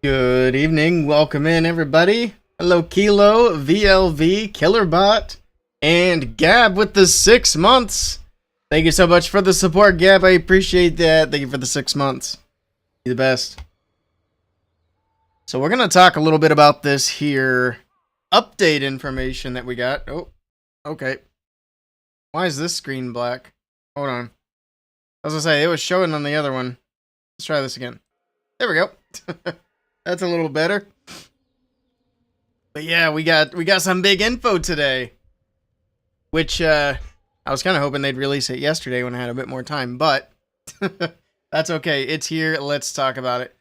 Good evening, welcome in everybody. Hello Kilo, VLV, Killerbot, and Gab with the 6 months. Thank you so much for the support, Gab. I appreciate that. Thank you for the 6 months. You're the best. So we're going to talk a little bit about this here update information that we got. Oh, okay. Why is this screen black? Hold on. I was going to say, it was showing on the other one. Let's try this again. There we go. That's a little better. But yeah, we got some big info today. Which I was kind of hoping they'd release it yesterday when I had a bit more time, but that's okay. It's here. Let's talk about it.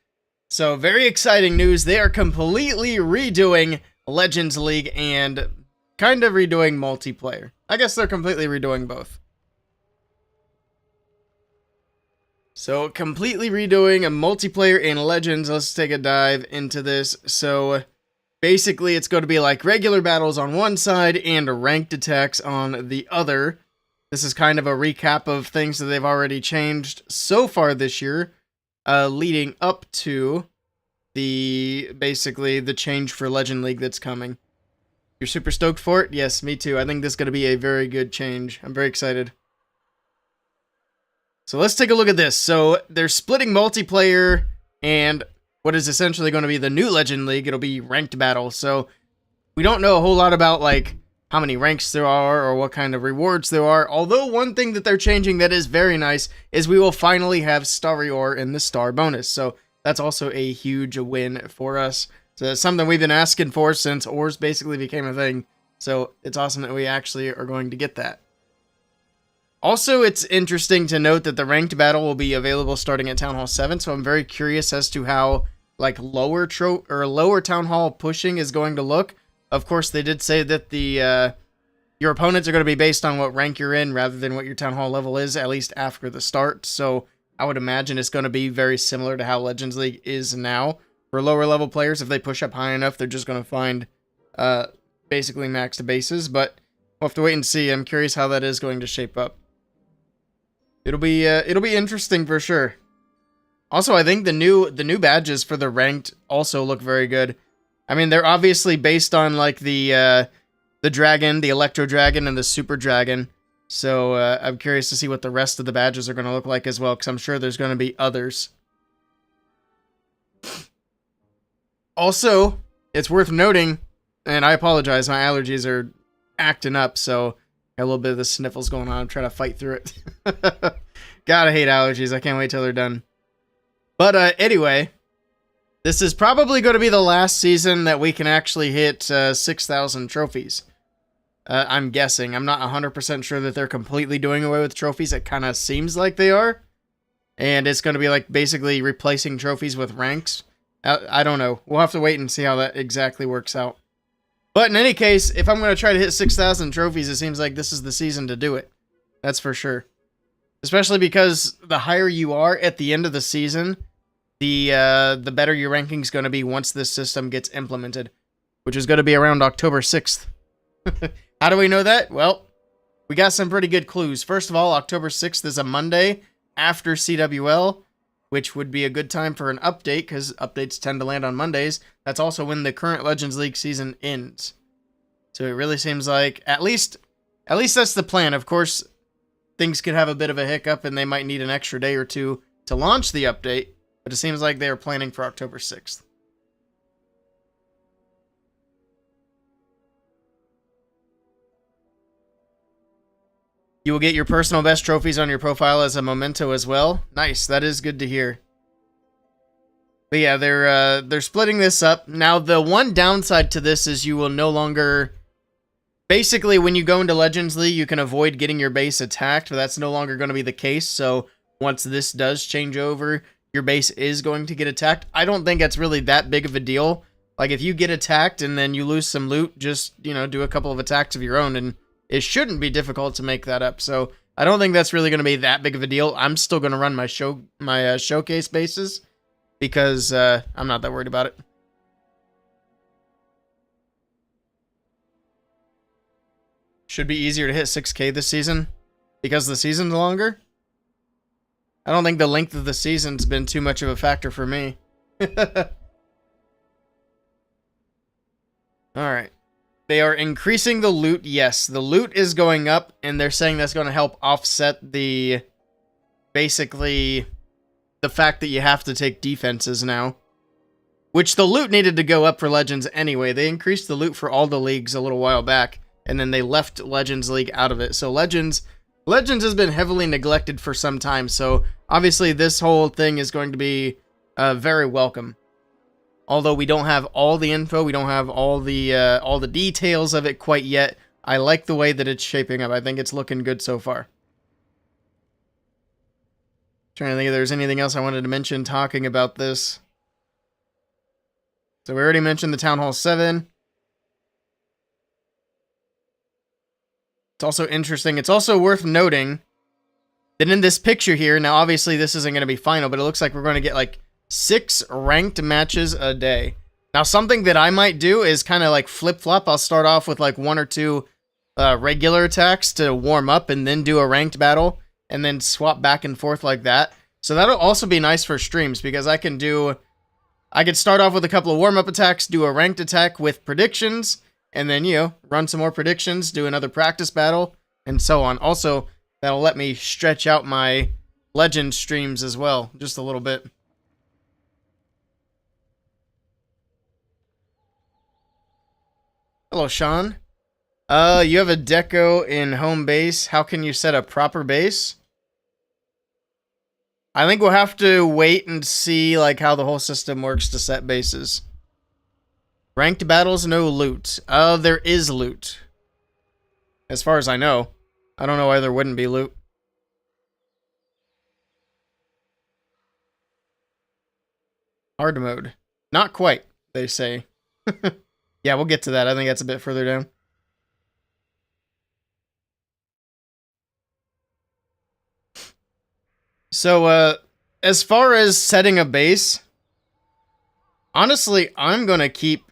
So, very exciting news. They are completely redoing Legends League and kind of redoing multiplayer. I guess they're completely redoing both. So, completely redoing a multiplayer and Legends. Let's take a dive into this. So, basically, it's going to be like regular battles on one side and ranked attacks on the other. This is kind of a recap of things that they've already changed so far this year, leading up to basically the change for Legend League that's coming. You're super stoked for it? Yes, me too. I think this is going to be a very good change. I'm very excited. So let's take a look at this. So they're splitting multiplayer and what is essentially going to be the new Legend League. It'll be ranked battle. So we don't know a whole lot about like how many ranks there are or what kind of rewards there are. Although one thing that they're changing that is very nice is we will finally have Starry Ore in the star bonus. So that's also a huge win for us. So that's something we've been asking for since ores basically became a thing. So it's awesome that we actually are going to get that. Also, it's interesting to note that the ranked battle will be available starting at Town Hall 7, so I'm very curious as to how like lower Town Hall pushing is going to look. Of course, they did say that your opponents are going to be based on what rank you're in rather than what your Town Hall level is, at least after the start. So I would imagine it's going to be very similar to how Legends League is now. For lower level players, if they push up high enough, they're just going to find basically maxed bases, but we'll have to wait and see. I'm curious how that is going to shape up. It'll be interesting for sure. Also, I think the new badges for the ranked also look very good. I mean, they're obviously based on like the dragon, the Electro Dragon, and the Super Dragon. So I'm curious to see what the rest of the badges are going to look like as well, because I'm sure there's going to be others. Also, it's worth noting, and I apologize, my allergies are acting up, so got a little bit of the sniffles going on. I'm trying to fight through it. Gotta hate allergies. I can't wait till they're done. But anyway, this is probably going to be the last season that we can actually hit 6,000 trophies. I'm guessing. I'm not 100% sure that they're completely doing away with trophies. It kind of seems like they are. And it's going to be like basically replacing trophies with ranks. I don't know. We'll have to wait and see how that exactly works out. But in any case, if I'm going to try to hit 6,000 trophies, it seems like this is the season to do it. That's for sure. Especially because the higher you are at the end of the season, the better your ranking is going to be once this system gets implemented, which is going to be around October 6th. How do we know that? Well, we got some pretty good clues. First of all, October 6th is a Monday after CWL, which would be a good time for an update, because updates tend to land on Mondays. That's also when the current Legends League season ends. So it really seems like, at least that's the plan. Of course, things could have a bit of a hiccup, and they might need an extra day or two to launch the update, but it seems like they are planning for October 6th. You will get your personal best trophies on your profile as a memento as well. Nice, that is good to hear. But yeah, they're splitting this up. Now, the one downside to this is you will no longer... Basically, when you go into Legends League, you can avoid getting your base attacked, but that's no longer going to be the case. So once this does change over, your base is going to get attacked. I don't think that's really that big of a deal. Like, if you get attacked and then you lose some loot, just, you know, do a couple of attacks of your own, and it shouldn't be difficult to make that up. So I don't think that's really going to be that big of a deal. I'm still going to run my showcase bases because I'm not that worried about it. Should be easier to hit 6K this season because the season's longer. I don't think the length of the season's been too much of a factor for me. Alright. They are increasing the loot. Yes, the loot is going up, and they're saying that's going to help offset the... basically, the fact that you have to take defenses now. Which the loot needed to go up for Legends anyway. They increased the loot for all the leagues a little while back, and then they left Legends League out of it. So Legends has been heavily neglected for some time, so obviously this whole thing is going to be very welcome. Although we don't have all the info, we don't have all the details of it quite yet. I like the way that it's shaping up. I think it's looking good so far. Trying to think if there's anything else I wanted to mention talking about this. So we already mentioned the Town Hall 7. It's also interesting. It's also worth noting that in this picture here, now obviously this isn't going to be final, but it looks like we're going to get like 6 ranked matches a day. Now something that I might do is kind of like flip-flop. I'll start off with like 1 or 2 regular attacks to warm up and then do a ranked battle and then swap back and forth like that. So that'll also be nice for streams because I could start off with a couple of warm-up attacks, do a ranked attack with predictions, and then, you know, run some more predictions, do another practice battle, and so on. Also, that'll let me stretch out my Legend streams as well, just a little bit. Hello, Sean. You have a deco in home base. How can you set a proper base? I think we'll have to wait and see like how the whole system works to set bases. Ranked battles, no loot. There is loot. As far as I know. I don't know why there wouldn't be loot. Hard mode. Not quite, they say. Yeah, we'll get to that. I think that's a bit further down. So, as far as setting a base, honestly, I'm gonna keep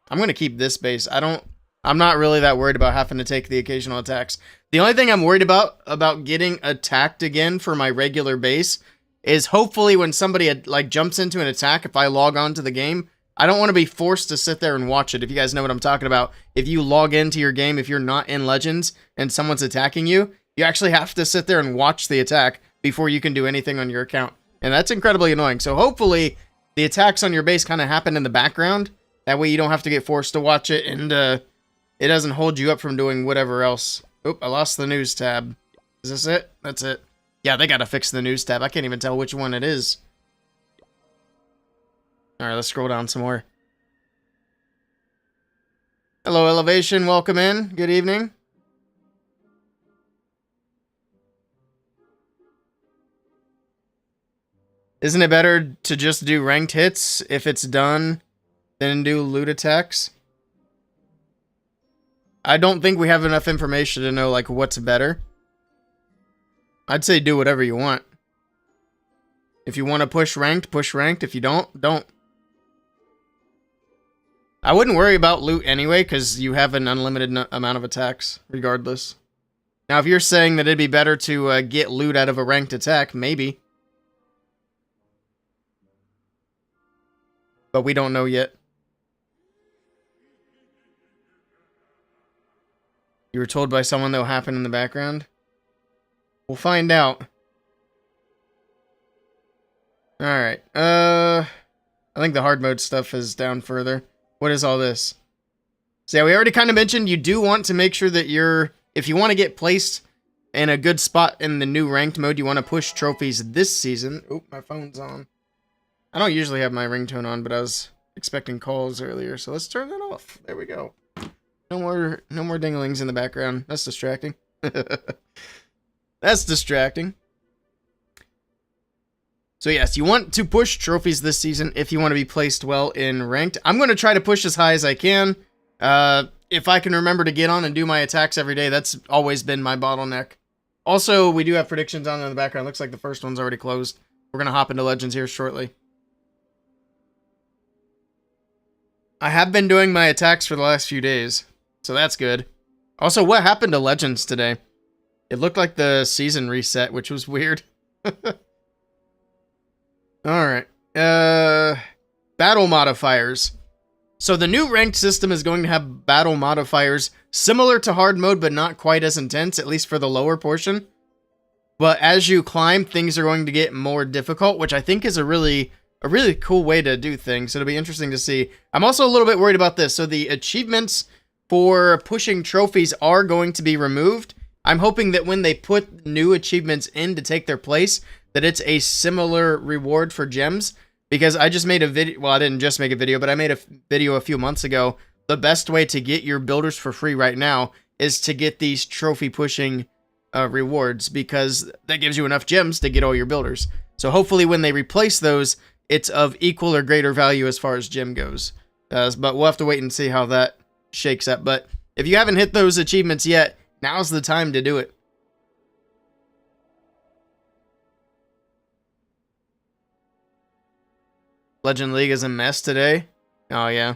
this base. I'm not really that worried about having to take the occasional attacks. The only thing I'm worried about getting attacked again for my regular base is hopefully when somebody like jumps into an attack, if I log on to the game, I don't want to be forced to sit there and watch it. If you guys know what I'm talking about, if you log into your game, if you're not in Legends and someone's attacking you, you actually have to sit there and watch the attack before you can do anything on your account. And that's incredibly annoying. So hopefully the attacks on your base kind of happen in the background. That way you don't have to get forced to watch it and it doesn't hold you up from doing whatever else. Oop, I lost the news tab. Is this it? That's it. Yeah, they gotta fix the news tab. I can't even tell which one it is. Alright, let's scroll down some more. Hello, Elevation. Welcome in. Good evening. Isn't it better to just do ranked hits if it's done than do loot attacks? I don't think we have enough information to know like what's better. I'd say do whatever you want. If you want to push ranked, push ranked. If you don't, don't. I wouldn't worry about loot anyway, because you have an unlimited amount of attacks, regardless. Now, if you're saying that it'd be better to get loot out of a ranked attack, maybe. But we don't know yet. You were told by someone that'll happen in the background? We'll find out. Alright, I think the hard mode stuff is down further. What is all this? So yeah, we already kind of mentioned you do want to make sure that if you want to get placed in a good spot in the new ranked mode, you want to push trophies this season. Oop, my phone's on. I don't usually have my ringtone on, but I was expecting calls earlier, so let's turn that off. There we go. No more dinglings in the background. That's distracting. That's distracting. So yes, you want to push trophies this season if you want to be placed well in ranked. I'm going to try to push as high as I can. If I can remember to get on and do my attacks every day, that's always been my bottleneck. Also, we do have predictions on in the background. Looks like the first one's already closed. We're going to hop into Legends here shortly. I have been doing my attacks for the last few days, so that's good. Also, what happened to Legends today? It looked like the season reset, which was weird. Alright. Battle modifiers. So the new ranked system is going to have battle modifiers similar to hard mode, but not quite as intense, at least for the lower portion. But as you climb, things are going to get more difficult, which I think is a really cool way to do things. It'll be interesting to see. I'm also a little bit worried about this. So the achievements for pushing trophies are going to be removed. I'm hoping that when they put new achievements in to take their place, that it's a similar reward for gems. Because I just made a video, well, I didn't just make a video, but I made a video a few months ago. The best way to get your builders for free right now is to get these trophy pushing rewards, because that gives you enough gems to get all your builders. So hopefully when they replace those, it's of equal or greater value as far as gem goes. But we'll have to wait and see how that shakes up. But if you haven't hit those achievements yet, now's the time to do it. Legend League is a mess today. Oh, yeah.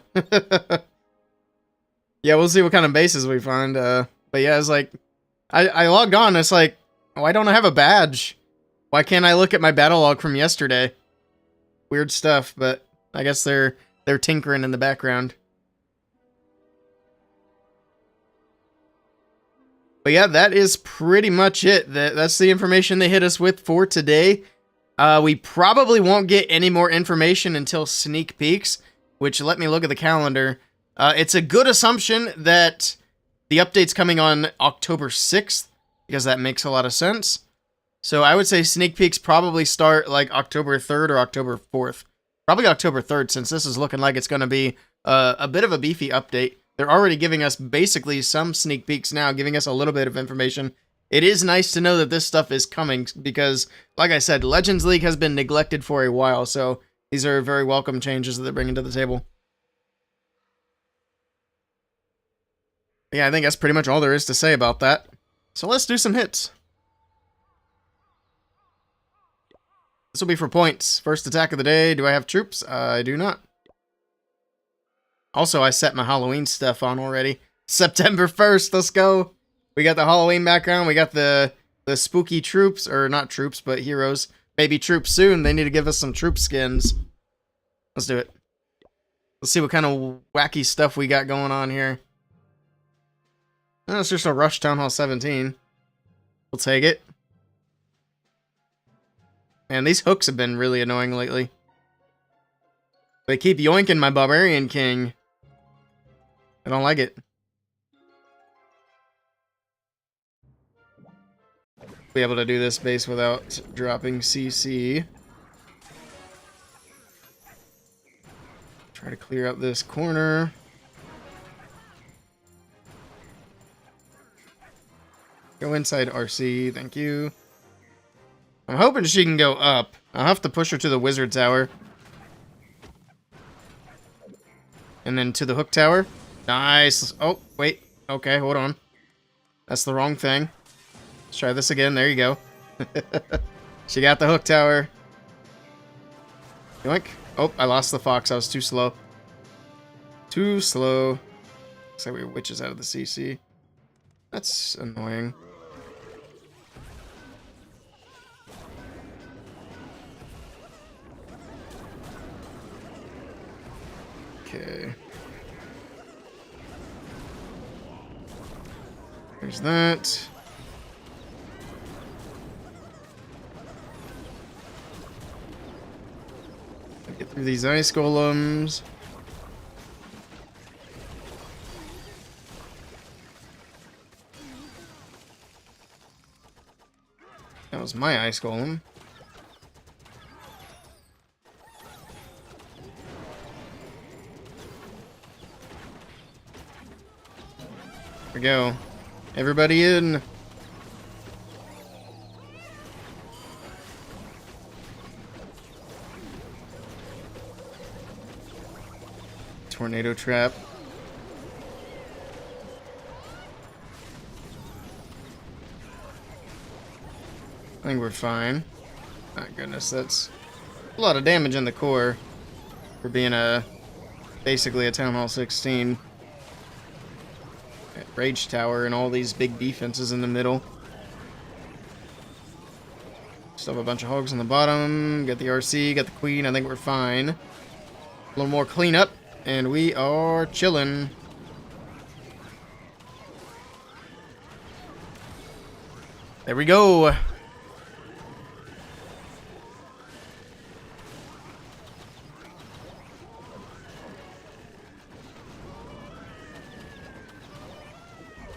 Yeah, we'll see what kind of bases we find. But yeah, it's like, I logged on. It's like, why don't I have a badge? Why can't I look at my battle log from yesterday? Weird stuff, but I guess they're tinkering in the background. But yeah, that is pretty much it. That's the information they hit us with for today. We probably won't get any more information until sneak peeks, which, let me look at the calendar. It's a good assumption that the update's coming on October 6th, because that makes a lot of sense. So I would say sneak peeks probably start like October 3rd or October 4th. Probably October 3rd, since this is looking like it's going to be a bit of a beefy update. They're already giving us basically some sneak peeks now, giving us a little bit of information. It is nice to know that this stuff is coming because, like I said, Legends League has been neglected for a while, so these are very welcome changes that they're bringing to the table. Yeah, I think that's pretty much all there is to say about that. So let's do some hits. This will be for points. First attack of the day. Do I have troops? I do not. Also, I set my Halloween stuff on already. September 1st, let's go. We got the Halloween background. We got the spooky troops, or not troops, but heroes. Maybe troops soon. They need to give us some troop skins. Let's do it. Let's see what kind of wacky stuff we got going on here. Oh, it's just a Rush Town Hall 17. We'll take it. Man, these hooks have been really annoying lately. They keep yoinking my Barbarian King. I don't like it. Be able to do this base without dropping CC. Try to clear out this corner. Go inside RC, thank you. I'm hoping she can go up. I'll have to push her to the Wizard Tower. And then to the Hook Tower. Nice. Oh, wait. Okay, hold on. That's the wrong thing. Let's try this again. There you go. She got the Hook Tower. Yoink. Oh, I lost the Fox. I was too slow. Too slow. Looks like we have witches out of the CC. That's annoying. Okay. There's that. Get through these ice golems. That was my ice golem. There we go. Everybody in. Tornado trap. I think we're fine. My goodness, that's a lot of damage in the core for being basically a Town Hall 16. Rage Tower and all these big defenses in the middle. Still have a bunch of hogs on the bottom. Got the RC, got the queen. I think we're fine. A little more cleanup, and we are chilling. There we go.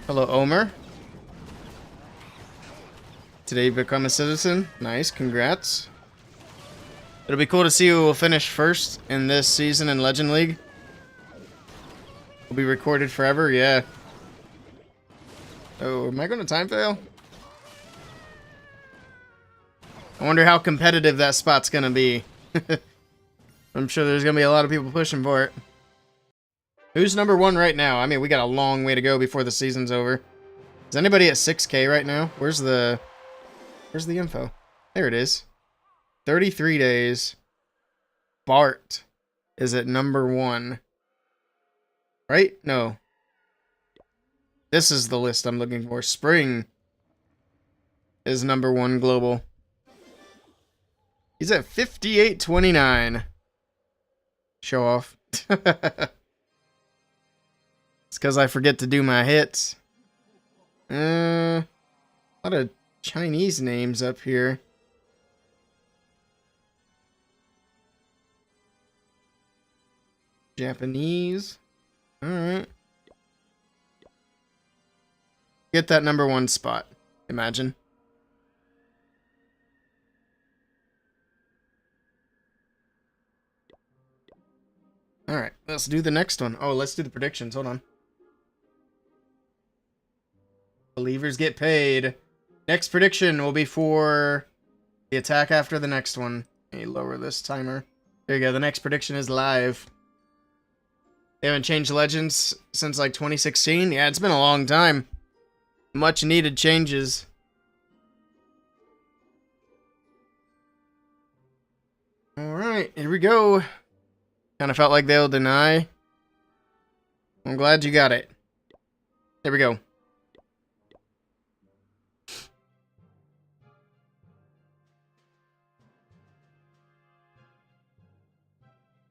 Hello, Omer. Today you become a citizen. Nice, congrats. It'll be cool to see who will finish first in this season in Legend League. Will be recorded forever, yeah. Oh, am I going to time fail? I wonder how competitive that spot's going to be. I'm sure there's going to be a lot of people pushing for it. Who's number 1 right now? I mean, we got a long way to go before the season's over. Is anybody at 6K right now? Where's the info? There it is. 33 days. Bart is at number 1. Right? No. This is the list I'm looking for. Spring is number 1 global. He's at 58.29. Show off. It's because I forget to do my hits. A lot of Chinese names up here. Japanese. Alright. Get that number 1 spot. Imagine. Alright, let's do the next one. Oh, let's do the predictions. Hold on. Believers get paid. Next prediction will be for the attack after the next one. Let me lower this timer. There you go. The next prediction is live. They haven't changed Legends since like 2016. Yeah, it's been a long time. Much needed changes. Alright, here we go. Kind of felt like they'll deny. I'm glad you got it. There we go.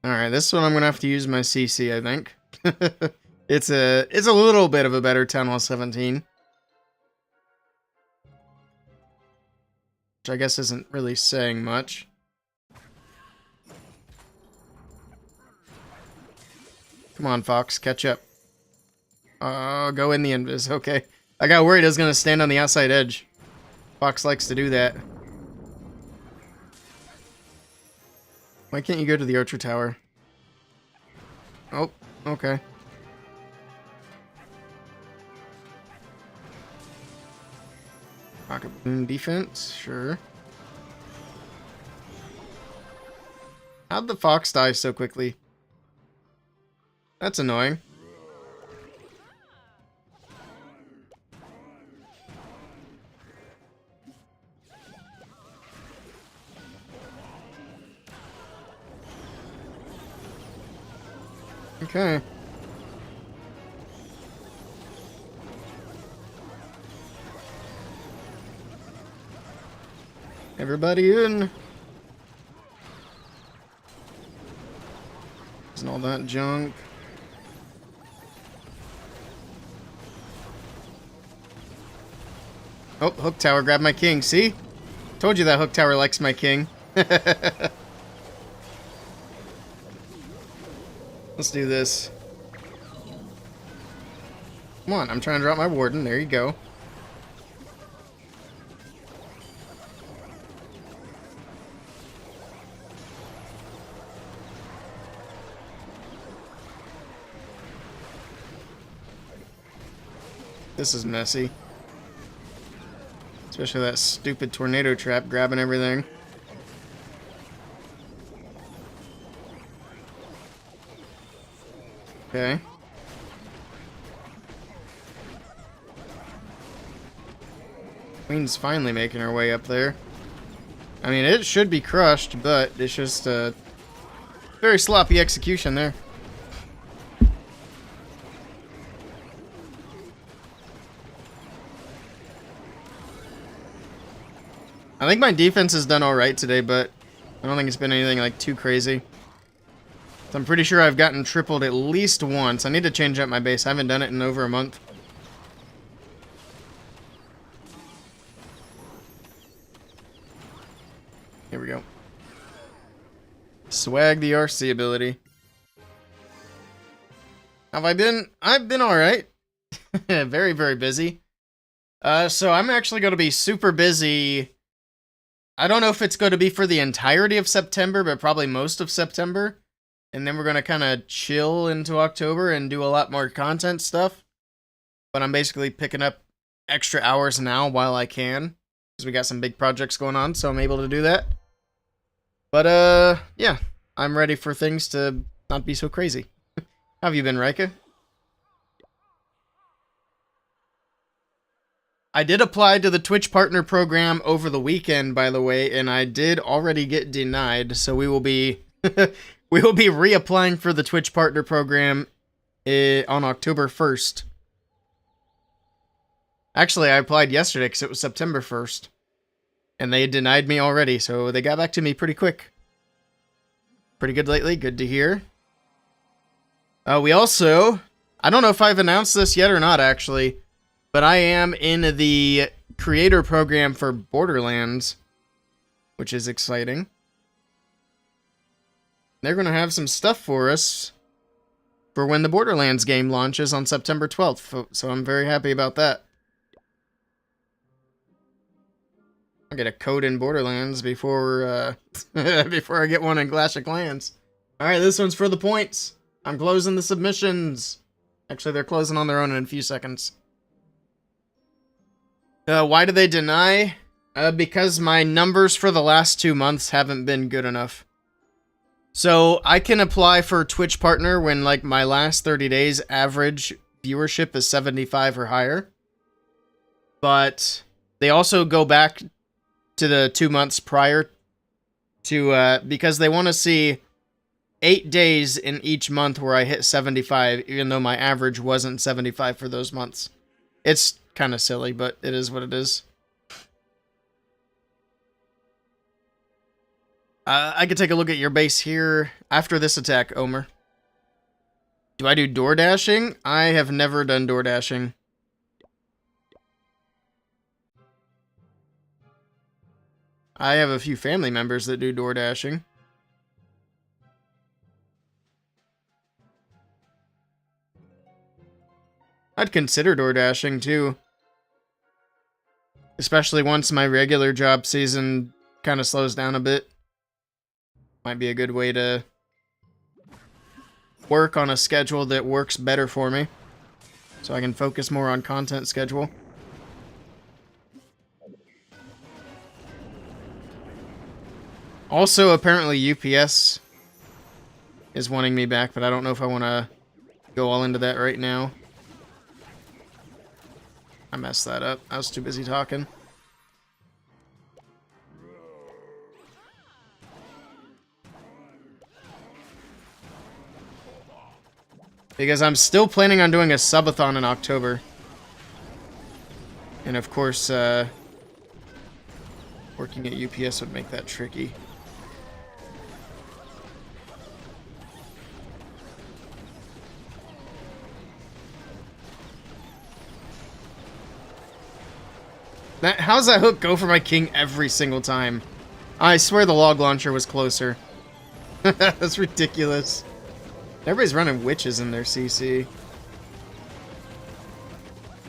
Alright, this one I'm gonna have to use my CC, I think. It's a little bit of a better Town Hall 17. Which I guess isn't really saying much. Come on, Fox, catch up. Go in the invis, okay. I got worried I was gonna stand on the outside edge. Fox likes to do that. Why can't you go to the Archer Tower? Oh, okay. Rocket Boom defense, sure. How'd the Fox die so quickly? That's annoying. Okay. Everybody in. Isn't all that junk. Oh, Hook Tower grabbed my king. See? Told you that Hook Tower likes my king. Let's do this. Come on, I'm trying to drop my warden. There you go. This is messy. Especially that stupid tornado trap grabbing everything. Okay. Queen's finally making her way up there. I mean, it should be crushed, but it's just a very sloppy execution there. I think my defense has done alright today, but I don't think it's been anything like too crazy. So I'm pretty sure I've gotten tripled at least once. I need to change up my base. I haven't done it in over a month. Here we go. Swag the RC ability. Have I been? I've been alright. Very, very busy. So I'm actually going to be super busy. I don't know if it's going to be for the entirety of September, but probably most of September. And then we're going to kind of chill into October and do a lot more content stuff. But I'm basically picking up extra hours now while I can. Because we got some big projects going on, so I'm able to do that. But, yeah. I'm ready for things to not be so crazy. How have you been, Rika? I did apply to the Twitch Partner Program over the weekend, by the way, and I did already get denied, so we will be... we will be reapplying for the Twitch Partner Program on October 1st. Actually, I applied yesterday because it was September 1st. And they denied me already, so they got back to me pretty quick. Pretty good lately, good to hear. We also... I don't know if I've announced this yet or not, actually. But I am in the creator program for Borderlands. Which is exciting. They're going to have some stuff for us for when the Borderlands game launches on September 12th. So I'm very happy about that. I'll get a code in Borderlands before before I get one in Clash of Clans. Alright, this one's for the points. I'm closing the submissions. Actually, they're closing on their own in a few seconds. Why do they deny? Because my numbers for the last 2 months haven't been good enough. So, I can apply for Twitch Partner when, like, my last 30 days average viewership is 75 or higher. But they also go back to the 2 months prior to, because they want to see 8 days in each month where I hit 75, even though my average wasn't 75 for those months. It's kind of silly, but it is what it is. I could take a look at your base here after this attack, Omer. Do I do door dashing? I have never done door dashing. I have a few family members that do door dashing. I'd consider door dashing too. Especially once my regular job season kind of slows down a bit. Might be a good way to work on a schedule that works better for me. So I can focus more on content schedule. Also, apparently UPS is wanting me back, but I don't know if I want to go all into that right now. I messed that up. I was too busy talking. Because I'm still planning on doing a subathon in October. And of course, working at UPS would make that tricky. How's that hook go for my king every single time? I swear the log launcher was closer. That's ridiculous. Everybody's running witches in their CC.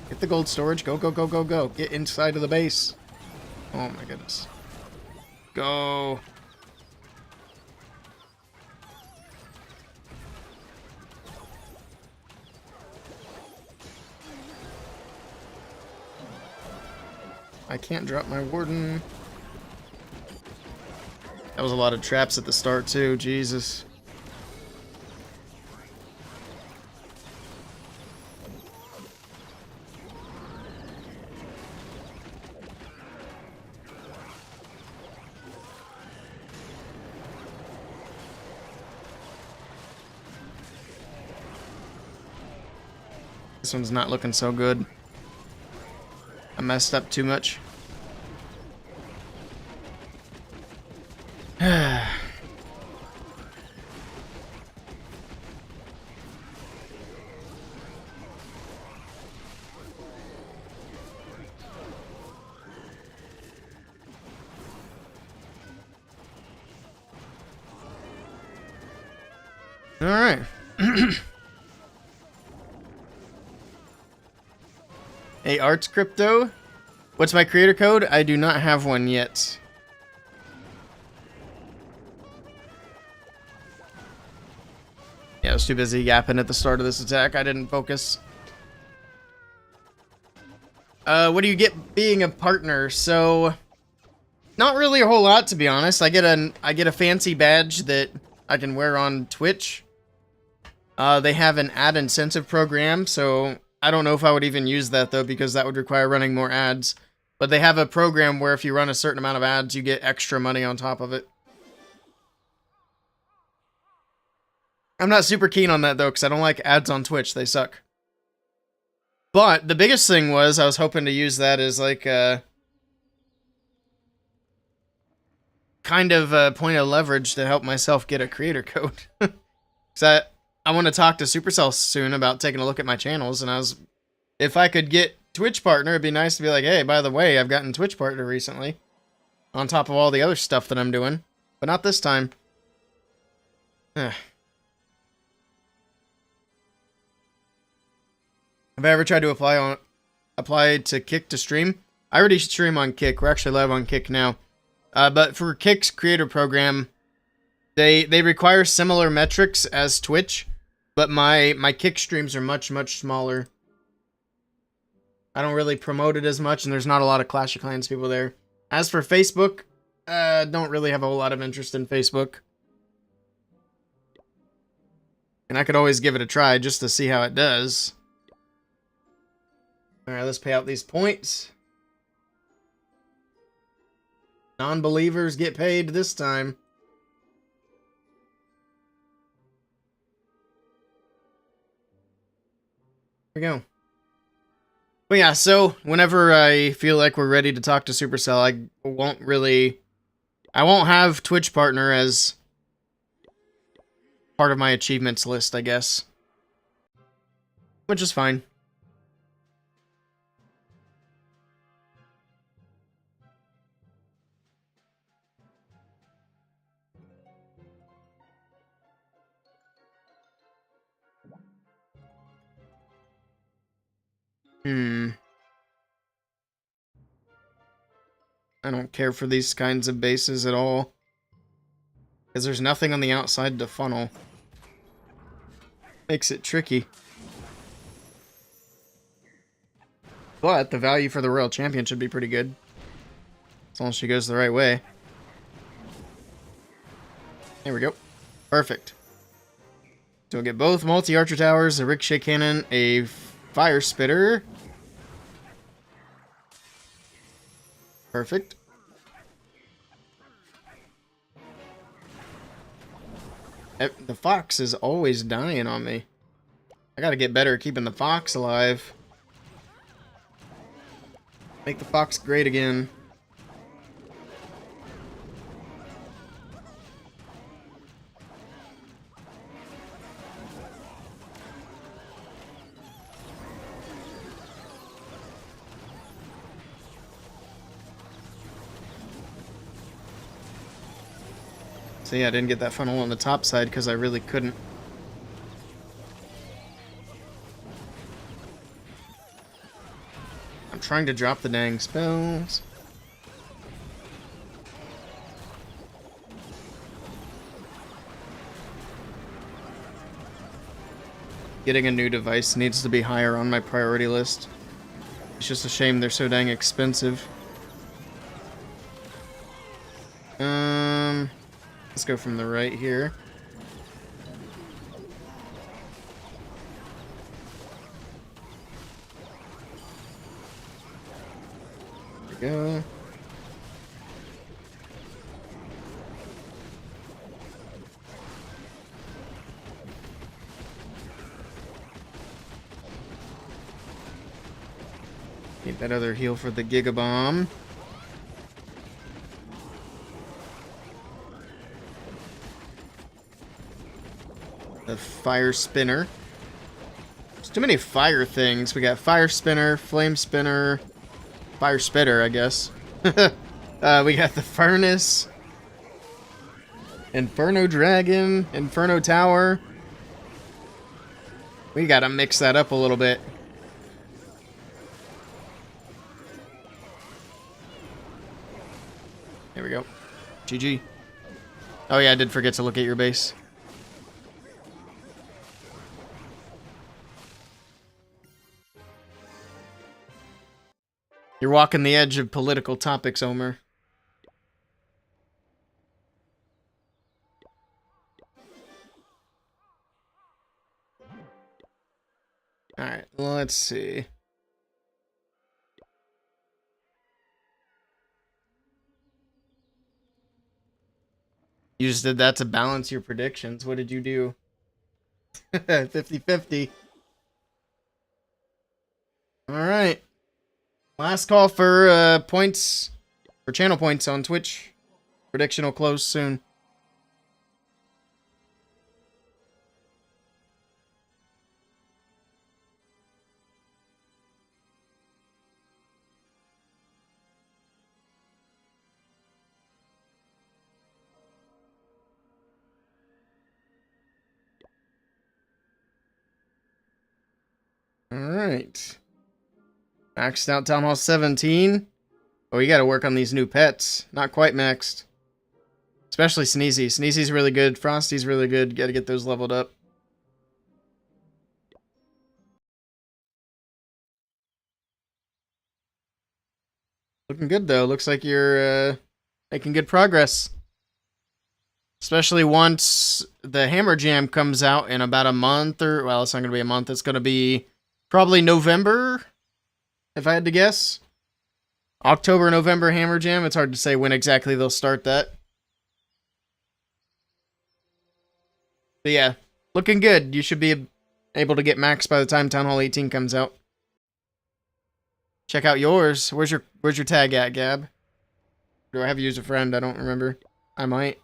Get the gold storage. Go, go, go, go, go. Get inside of the base. Oh my goodness. Go. I can't drop my warden. That was a lot of traps at the start too. Jesus. This one's not looking so good. I messed up too much. Alright. Hey, Arts Crypto. What's my creator code? I do not have one yet. Yeah, I was too busy yapping at the start of this attack. I didn't focus. What do you get being a partner? So, not really a whole lot, to be honest. I get a fancy badge that I can wear on Twitch. They have an ad incentive program, so I don't know if I would even use that, though, because that would require running more ads. But they have a program where if you run a certain amount of ads, you get extra money on top of it. I'm not super keen on that, though, because I don't like ads on Twitch. They suck. But the biggest thing was I was hoping to use that as, like, a kind of a point of leverage to help myself get a creator code. Because I want to talk to Supercell soon about taking a look at my channels, and if I could get Twitch partner, it'd be nice to be like, hey, by the way, I've gotten Twitch partner recently, on top of all the other stuff that I'm doing, but not this time. Have I ever tried to apply to Kick to stream? I already stream on Kick. We're actually live on Kick now. But for Kick's creator program, they require similar metrics as Twitch, but my Kick streams are much, much smaller. I don't really promote it as much, and there's not a lot of Clash of Clans people there. As for Facebook, don't really have a whole lot of interest in Facebook. And I could always give it a try just to see how it does. Alright, let's pay out these points. Non-believers get paid this time. There we go. But yeah, so whenever I feel like we're ready to talk to Supercell, I won't have Twitch partner as part of my achievements list, I guess. Which is fine. I don't care for these kinds of bases at all. Because there's nothing on the outside to funnel. Makes it tricky. But the value for the Royal Champion should be pretty good. As long as she goes the right way. There we go. Perfect. So we'll get both multi-archer towers, a ricochet cannon, a fire spitter. Perfect. The fox is always dying on me. I gotta get better at keeping the fox alive. Make the fox great again. So yeah, I didn't get that funnel on the top side because I really couldn't. I'm trying to drop the dang spells. Getting a new device needs to be higher on my priority list. It's just a shame they're so dang expensive. Let's go from the right here. There we go. Need that other heal for the Giga Bomb. The fire spinner. There's too many fire things. We got fire spinner, flame spinner, fire spitter, I guess. We got the furnace, inferno dragon, inferno tower. We gotta mix that up a little bit. There we go. GG. Oh yeah, I did forget to look at your base. You're walking the edge of political topics, Omer. Alright, let's see. You just did that to balance your predictions. What did you do? 50-50. Alright. Last call for points, for channel points on Twitch. Prediction will close soon. Alright. Maxed out Town Hall 17. Oh, you gotta work on these new pets. Not quite maxed. Especially Sneezy. Sneezy's really good. Frosty's really good. Gotta get those leveled up. Looking good, though. Looks like you're making good progress. Especially once the Hammer Jam comes out in about a month, or, well, it's not going to be a month. It's going to be probably November, if I had to guess. October, November Hammer Jam. It's hard to say when exactly they'll start that. But yeah, looking good. You should be able to get max by the time Town Hall 18 comes out. Check out yours. Where's your tag at, Gab? Do I have you as a friend? I don't remember. I might.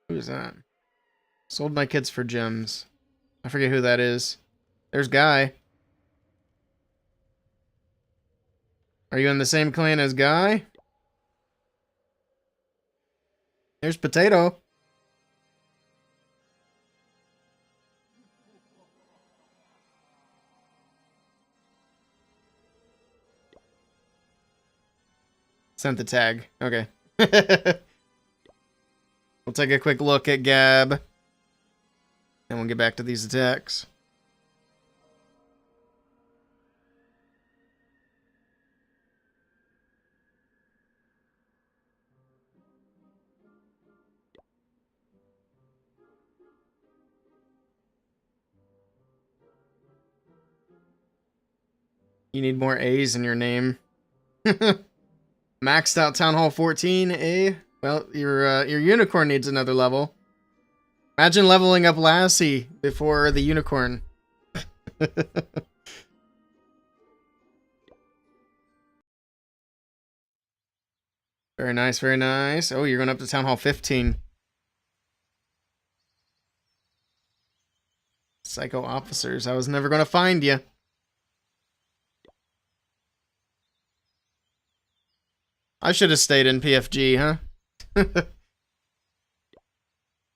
Who's that? Sold my kids for gems. I forget who that is. There's Guy. Are you in the same clan as Guy? There's Potato. Sent the tag. Okay. We'll take a quick look at Gab. And we'll get back to these attacks. You need more A's in your name. Maxed out Town Hall 14, eh? Well, your unicorn needs another level. Imagine leveling up Lassie before the unicorn. Very nice, very nice. Oh, you're going up to Town Hall 15. Psycho officers. I was never going to find you. I should have stayed in PFG, huh?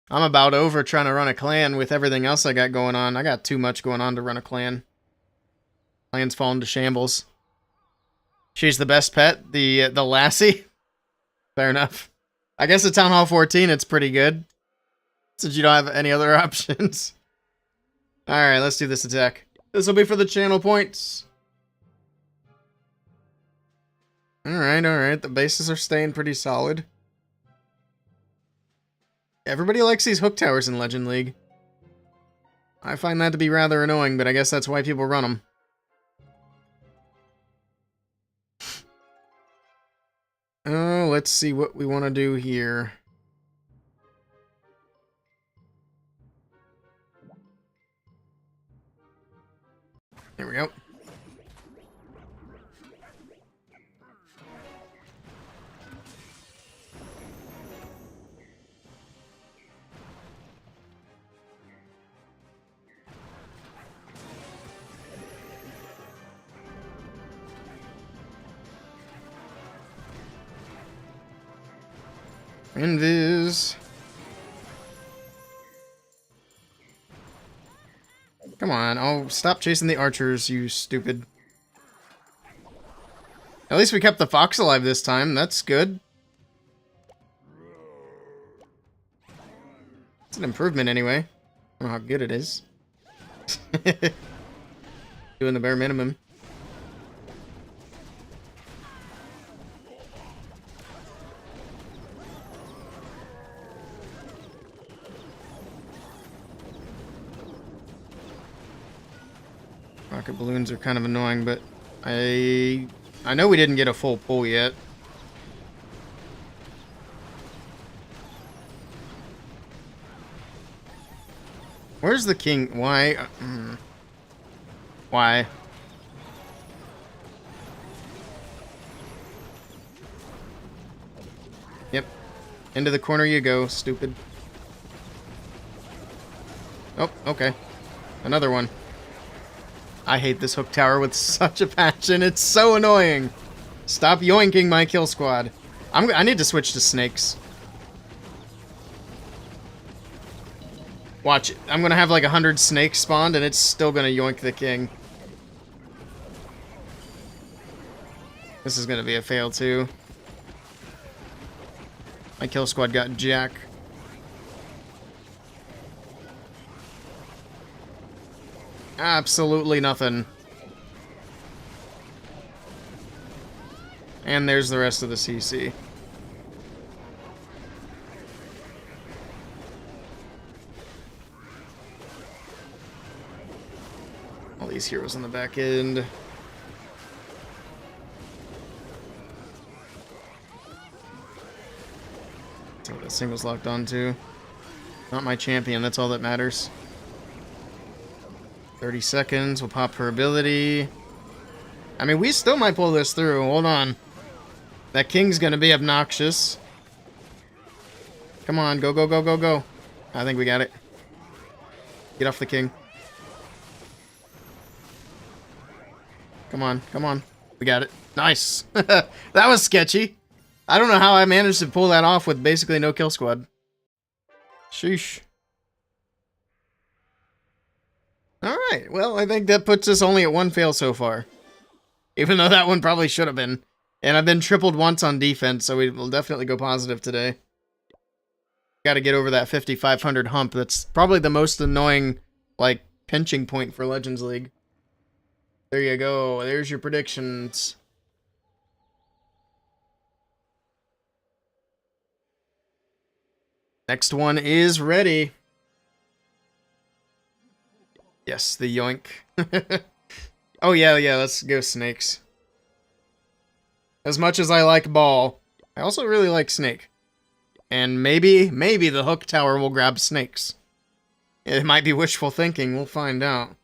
I'm about over trying to run a clan with everything else I got going on. I got too much going on to run a clan. Clan's falling to shambles. She's the best pet, the Lassie. Fair enough. I guess at Town Hall 14 it's pretty good, since you don't have any other options. Alright, let's do this attack. This will be for the channel points. Alright, alright. The bases are staying pretty solid. Everybody likes these hook towers in Legend League. I find that to be rather annoying, but I guess that's why people run them. Oh, let's see what we want to do here. There we go. Invis. Come on. Oh, stop chasing the archers, you stupid. At least we kept the fox alive this time. That's good. It's an improvement anyway. I don't know how good it is. Doing the bare minimum. Rocket balloons are kind of annoying, but I know we didn't get a full pull yet. Where's the king? Why? Why? Yep. Into the corner you go, stupid. Oh, okay. Another one. I hate this hook tower with such a passion. It's so annoying. Stop yoinking my kill squad. I need to switch to snakes. Watch it. I'm gonna have like 100 snakes spawned and it's still gonna yoink the king. This is gonna be a fail too. My kill squad got jack. Absolutely nothing. And there's the rest of the CC. All these heroes on the back end. That's what that single's locked onto. Not my champion, that's all that matters. 30 seconds, we'll pop her ability. I mean, we still might pull this through. Hold on. That king's gonna be obnoxious. Come on, go, go, go, go, go. I think we got it. Get off the king. Come on, come on. We got it. Nice. That was sketchy. I don't know how I managed to pull that off with basically no kill squad. Sheesh. Alright, well, I think that puts us only at 1 fail so far. Even though that one probably should have been. And I've been tripled once on defense, so we will definitely go positive today. Gotta get over that 5,500 hump. That's probably the most annoying, like, pinching point for Legends League. There you go. There's your predictions. Next one is ready. Yes, the yoink. Oh, yeah, let's go snakes. As much as I like ball, I also really like snake. And maybe the hook tower will grab snakes. It might be wishful thinking, we'll find out.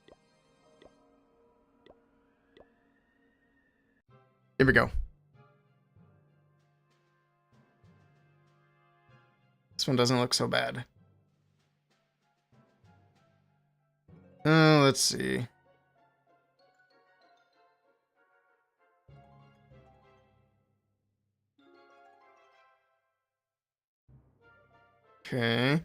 Here we go. This one doesn't look so bad. Let's see. Okay.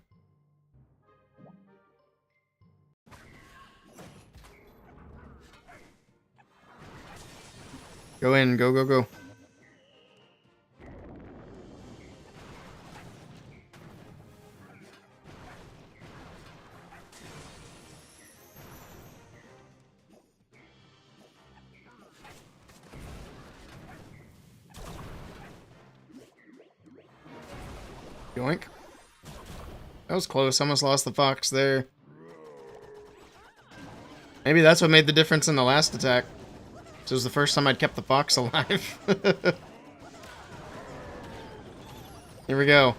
Go in, go, go, go. Yoink. That was close. Almost lost the fox there. Maybe that's what made the difference in the last attack. This was the first time I'd kept the fox alive. Here we go.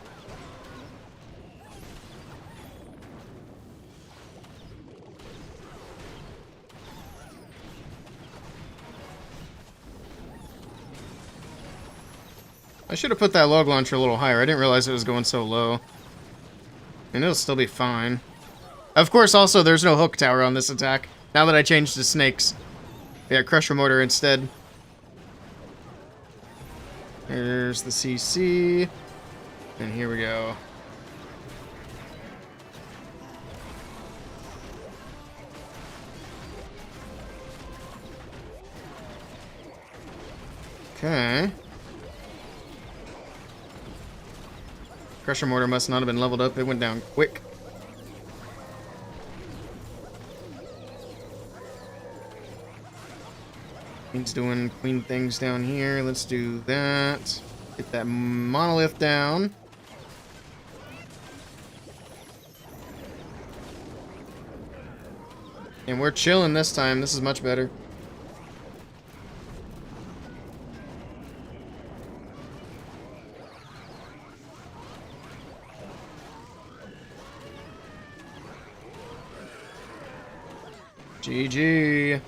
I should have put that log launcher a little higher. I didn't realize it was going so low. And it'll still be fine. Of course, also, there's no hook tower on this attack. Now that I changed to snakes. Yeah, Crusher Mortar instead. There's the CC. And here we go. Okay. Pressure mortar must not have been leveled up. It went down quick. Queen's doing queen things down here. Let's do that. Get that monolith down. And we're chilling this time. This is much better. GG.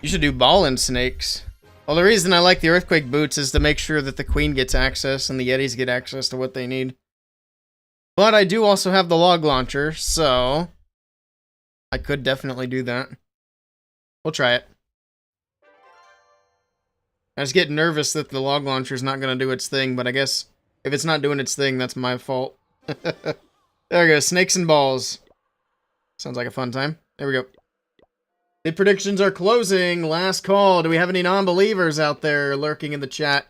You should do ball and snakes. Well, the reason I like the earthquake boots is to make sure that the queen gets access and the yetis get access to what they need. But I do also have the log launcher, so I could definitely do that. We'll try it. I just get nervous that the log launcher is not going to do its thing, but I guess if it's not doing its thing, that's my fault. There we go, snakes and balls. Sounds like a fun time. There we go. The predictions are closing. Last call. Do we have any non-believers out there lurking in the chat?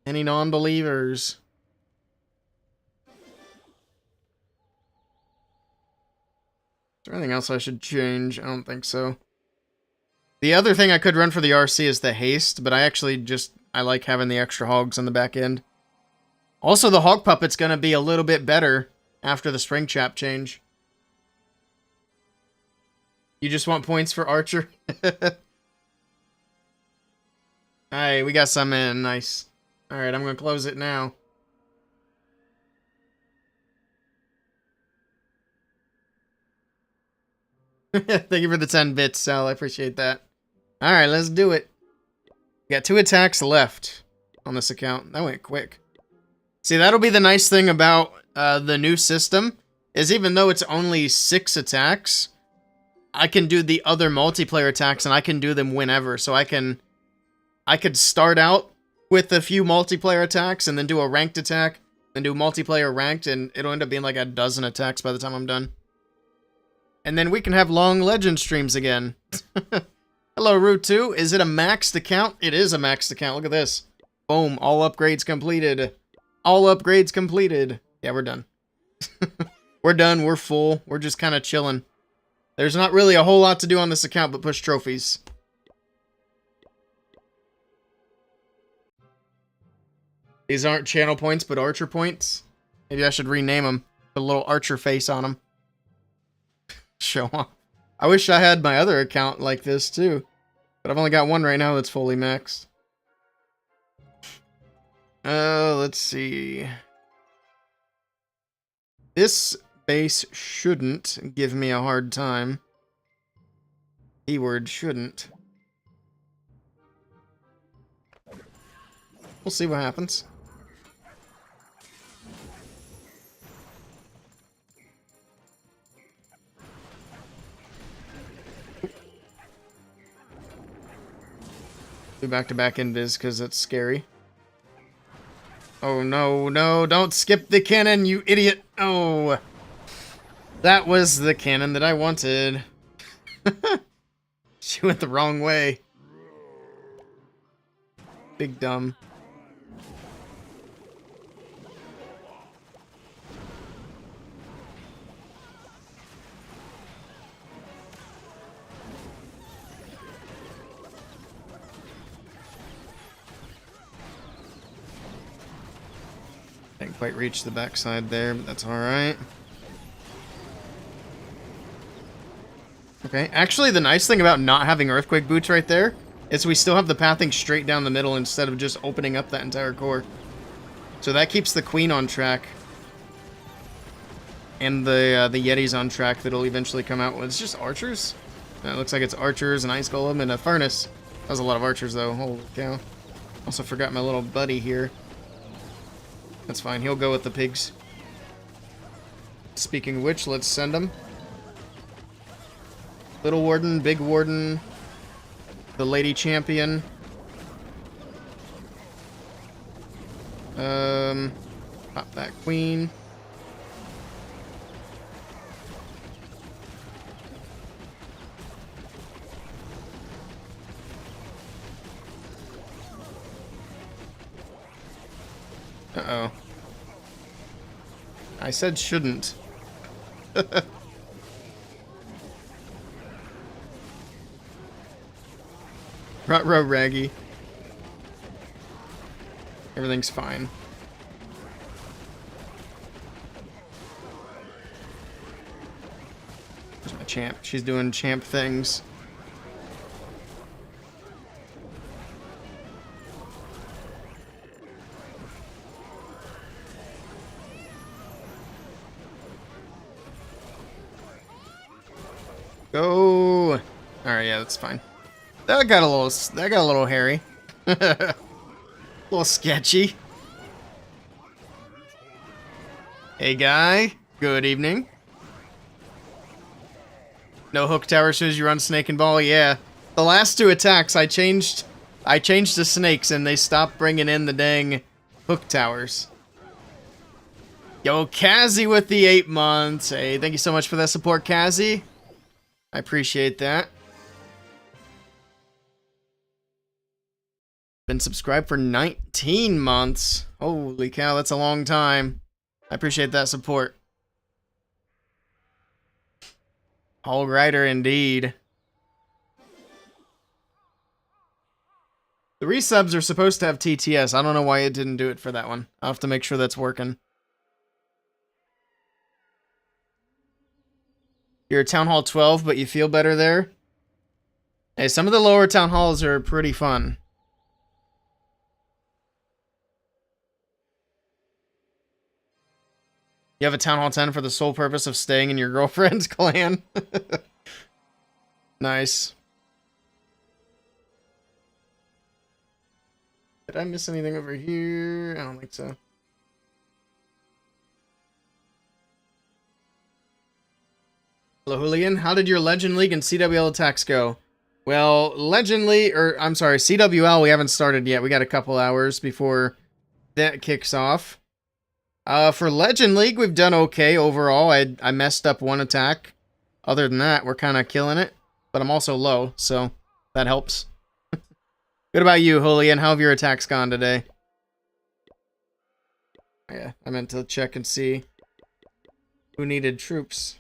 Any non-believers? Is there anything else I should change? I don't think so. The other thing I could run for the RC is the haste, but I like having the extra hogs on the back end. Also, the hog puppet's going to be a little bit better after the spring chap change. You just want points for Archer? Alright, we got some in. Nice. Alright, I'm going to close it now. Thank you for the 10 bits, Sal. I appreciate that. Alright, let's do it. We got 2 attacks left on this account. That went quick. See, that'll be the nice thing about the new system, is even though it's only 6 attacks, I can do the other multiplayer attacks, and I can do them whenever. So I could start out with a few multiplayer attacks, and then do a ranked attack, then do multiplayer ranked, and it'll end up being like a dozen attacks by the time I'm done. And then we can have long legend streams again. Hello, Root 2. Is it a maxed account? It is a maxed account. Look at this. Boom. All upgrades completed. All upgrades completed. Yeah, we're done. We're done. We're full. We're just kind of chilling. There's not really a whole lot to do on this account but push trophies. These aren't channel points, but archer points. Maybe I should rename them. Put a little archer face on them. Show off. I wish I had my other account like this too. But I've only got one right now that's fully maxed. Let's see. This base shouldn't give me a hard time. Keyword shouldn't. We'll see what happens. Do back-to-back invis because it's scary. Oh no, no, don't skip the cannon, you idiot. Oh. That was the cannon that I wanted. She went the wrong way. Big dumb. Didn't quite reach the backside there, but that's alright. Okay, actually the nice thing about not having earthquake boots right there is we still have the pathing straight down the middle instead of just opening up that entire core. So that keeps the queen on track. And the yetis on track that'll eventually come out. Well, it's just archers? No, it looks like it's archers, an ice golem, and a furnace. That was a lot of archers though, holy cow. Also forgot my little buddy here. That's fine, he'll go with the pigs. Speaking of which, let's send him. Little warden, big warden. the lady champion. Pop that queen. Uh-oh. I said shouldn't. Ruh-roh, Raggy. Everything's fine. There's my champ. She's doing champ things. Go. All right, yeah, that's fine. That got a little hairy. A little sketchy. Hey, guy. Good evening. No hook tower as soon as you run snake and ball. Yeah, the last two attacks I changed the snakes and they stopped bringing in the dang hook towers. Yo, Kazzy with the 8 months. Hey, thank you so much for that support, Kazzy. I appreciate that. Been subscribed for 19 months. Holy cow, that's a long time. I appreciate that support. Hog Rider indeed. The resubs are supposed to have TTS. I don't know why it didn't do it for that one. I'll have to make sure that's working. You're at Town Hall 12, but you feel better there? Hey, some of the lower Town Halls are pretty fun. You have a Town Hall 10 for the sole purpose of staying in your girlfriend's clan? Nice. Did I miss anything over here? I don't think so. Hello, Julian. How did your Legend League and CWL attacks go? Well, Legend League, or I'm sorry, CWL, we haven't started yet. We got a couple hours before that kicks off. For Legend League, we've done okay overall. I messed up one attack. Other than that, we're kind of killing it. But I'm also low, so that helps. What about you, Julian? How have your attacks gone today? Yeah, I meant to check and see who needed troops.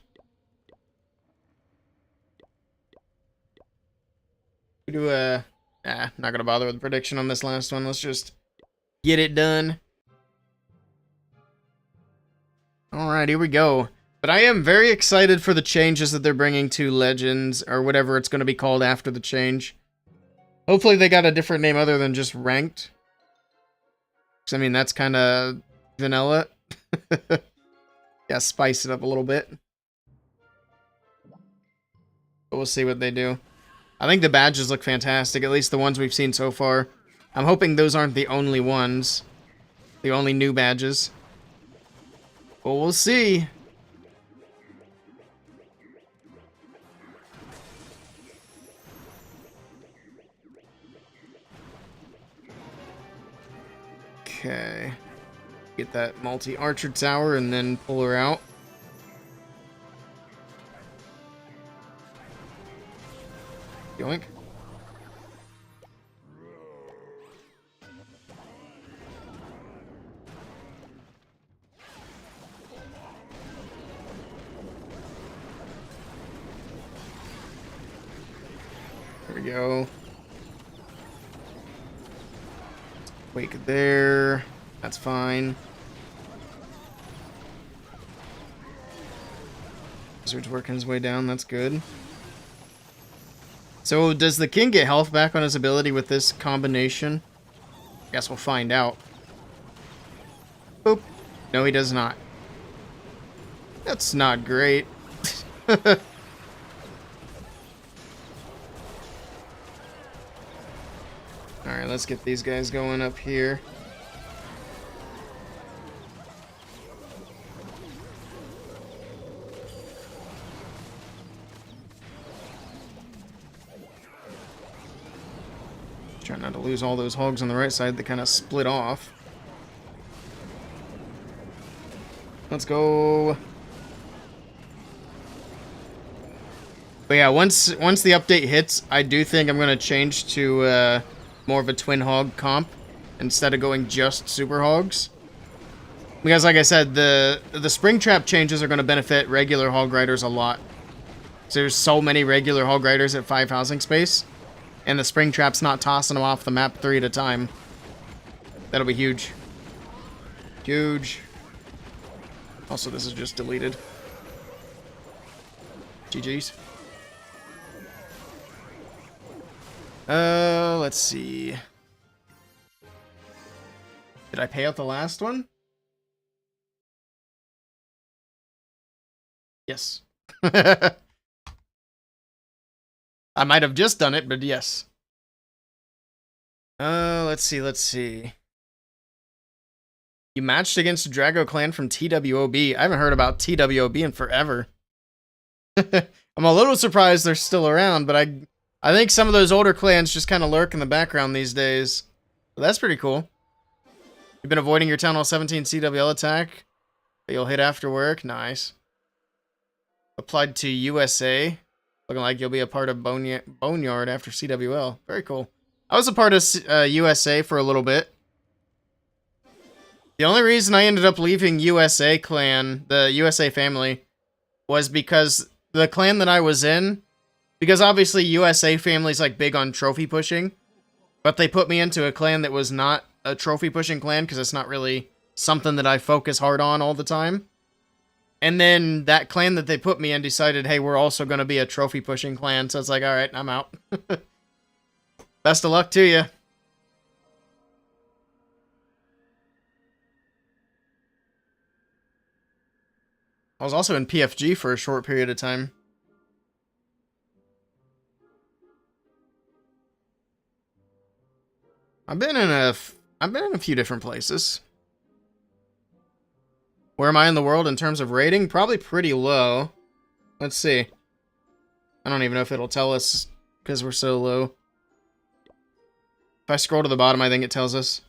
We do not gonna bother with the prediction on this last one. Let's just get it done. Alright, here we go. But I am very excited for the changes that they're bringing to Legends, or whatever it's going to be called after the change. Hopefully they got a different name other than just Ranked. Because, I mean, that's kind of vanilla. Yeah, spice it up a little bit. But we'll see what they do. I think the badges look fantastic, at least the ones we've seen so far. I'm hoping those aren't the only ones. The only new badges. Well, we'll see. Okay. Get that multi-archer tower and then pull her out. Yoink. There we go. Wake there. That's fine. Wizard's working his way down. That's good. So, does the king get health back on his ability with this combination? Guess we'll find out. Boop. No, he does not. That's not great. Alright, let's get these guys going up here. Trying not to lose all those hogs on the right side that kind of split off. Let's go. But yeah, once the update hits, I do think I'm going to change to more of a twin hog comp instead of going just super hogs. Because like I said, the spring trap changes are going to benefit regular hog riders a lot. So there's so many regular hog riders at 5 housing space, and the spring trap's not tossing them off the map 3 at a time. That'll be huge. Huge. Also, this is just deleted. GG's. Let's see. Did I pay out the last one? Yes. I might have just done it, but yes. Let's see. You matched against a Drago clan from TWOB. I haven't heard about TWOB in forever. I'm a little surprised they're still around, but I think some of those older clans just kind of lurk in the background these days. But that's pretty cool. You've been avoiding your Town Hall 17 CWL attack, but you'll hit after work. Nice. Applied to USA. Looking like you'll be a part of Boneyard after CWL. Very cool. I was a part of USA for a little bit. The only reason I ended up leaving USA clan, the USA family, was because the clan that I was in, because obviously USA family's like big on trophy pushing, but they put me into a clan that was not a trophy pushing clan because it's not really something that I focus hard on all the time. And then that clan that they put me in decided, hey, we're also going to be a trophy pushing clan. So it's like, all right, I'm out. Best of luck to you. I was also in PFG for a short period of time. I've been in a few different places. Where am I in the world in terms of rating? Probably pretty low. Let's see. I don't even know if it'll tell us because we're so low. If I scroll to the bottom, I think it tells us.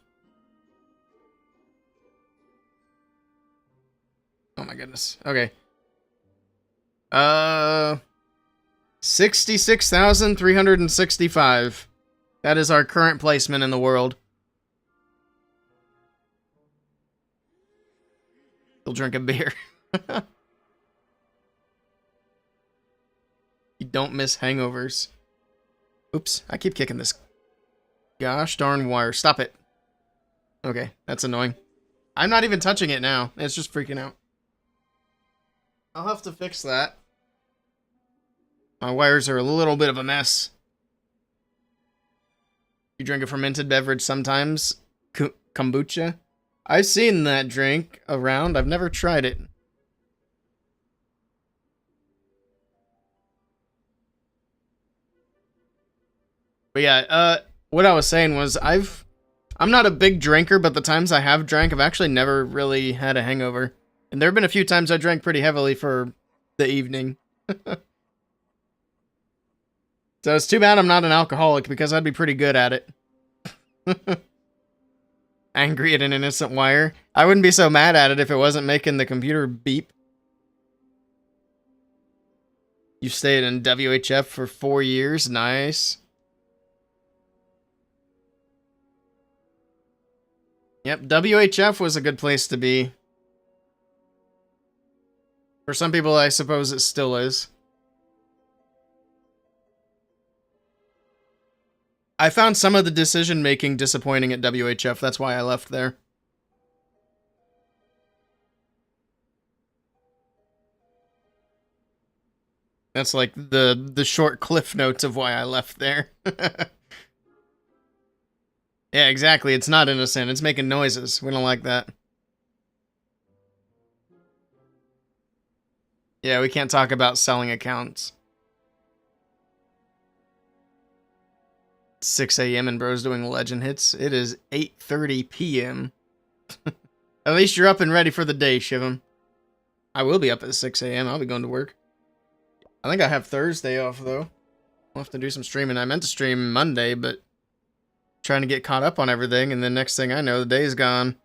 Oh my goodness. Okay. 66,365. That is our current placement in the world. He'll drink a beer. You don't miss hangovers. Oops, I keep kicking this gosh darn wire. Stop it. Okay, that's annoying. I'm not even touching it now. It's just freaking out. I'll have to fix that. My wires are a little bit of a mess. You drink a fermented beverage sometimes? Kombucha? I've seen that drink around. I've never tried it. But yeah, what I was saying was I'm not a big drinker, but the times I have drank, I've actually never really had a hangover. And there have been a few times I drank pretty heavily for the evening. So it's too bad I'm not an alcoholic because I'd be pretty good at it. Angry at an innocent wire. I wouldn't be so mad at it if it wasn't making the computer beep. You stayed in WHF for 4 years. Nice. Yep, WHF was a good place to be. For some people, I suppose it still is. I found some of the decision-making disappointing at WHF. That's why I left there. That's like the short cliff notes of why I left there. Yeah, exactly. It's not innocent. It's making noises. We don't like that. Yeah, we can't talk about selling accounts. 6 a.m. and bro's doing legend hits. It is 8:30 p.m. At least you're up and ready for the day, Shivam. I will be up at 6 a.m. I'll be going to work. I think I have Thursday off, though. I'll have to do some streaming. I meant to stream Monday, but trying to get caught up on everything, and then next thing I know, the day's gone.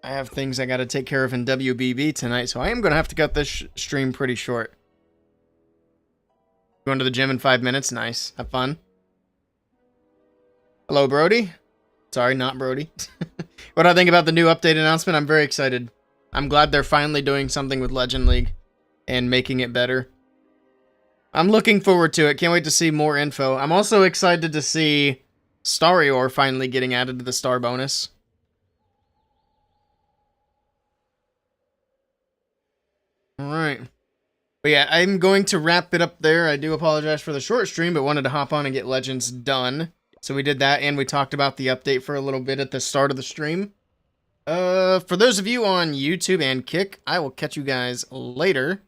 I have things I gotta take care of in WBB tonight, so I am gonna have to cut this stream pretty short. Going to the gym in 5 minutes? Nice. Have fun. Hello, Brody. Sorry, not Brody. What do I think about the new update announcement? I'm very excited. I'm glad they're finally doing something with Legend League and making it better. I'm looking forward to it. Can't wait to see more info. I'm also excited to see Starior finally getting added to the star bonus. Alright. But yeah, I'm going to wrap it up there. I do apologize for the short stream, but wanted to hop on and get Legends done. So we did that, and we talked about the update for a little bit at the start of the stream. For those of you on YouTube and Kick, I will catch you guys later.